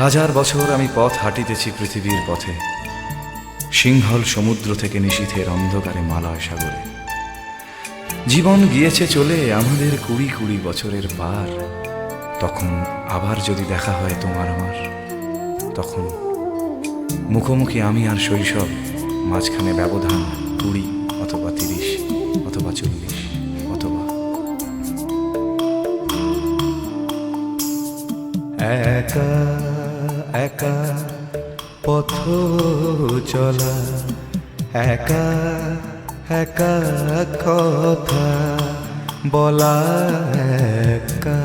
হাজার বছর আমি পথ হাঁটিতেছি পৃথিবীর পথে, সিংহল সমুদ্র থেকে নিশীথের অন্ধকারে মালয় সাগরে। জীবন গিয়েছে চলে আমাদের 20 বছরের পার। তখন আবার যদি দেখা হয় তোমার আমার, তখন মুখোমুখি আমি আর শৈশব, মাঝখানে ব্যবধান 20 অথবা 30 অথবা 40 অথবা একা একা পথ চলা, একা একা কথা বলা, একা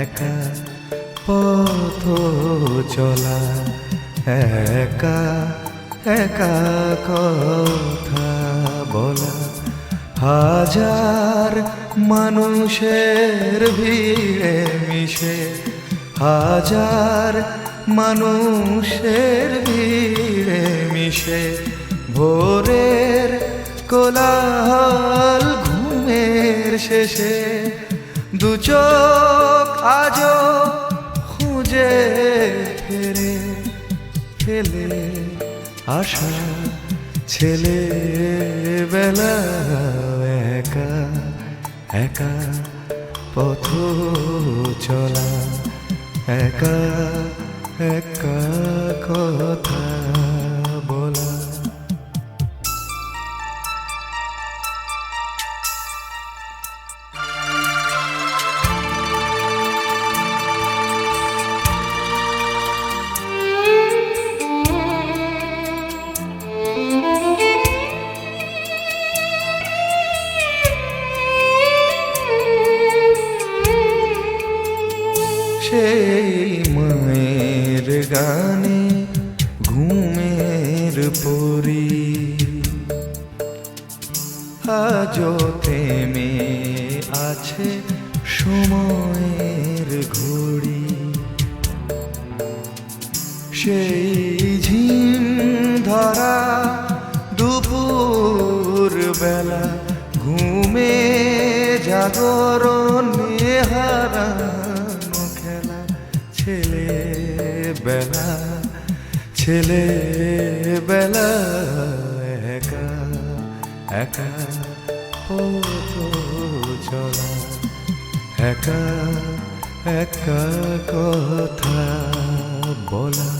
একা পথ চলা, একা একা কথা বলা। হাজার মানুষের ভিড়ে মিশে, হাজার মানুষের ভিড়ে মিশে, ভোরের কোলাহল ঘুমের শেষে দু চোখ আজও খুঁজে ফেরে ফেলে আসা ছেলেবেলা। একা একা পথ চলা, একা একা কথা বলা। সেই মায়ের গানে ঘুমের পরি আজও থেমে আছে সময়ের ঘড়ি। সেই ঝিম ধরা দুপুর বেলা ঘুমে জাগরণে হারানো খেলা। ছেলেবেলা ছেলেবেলা, একা একা পথ চলা, একা একা কথা বলা।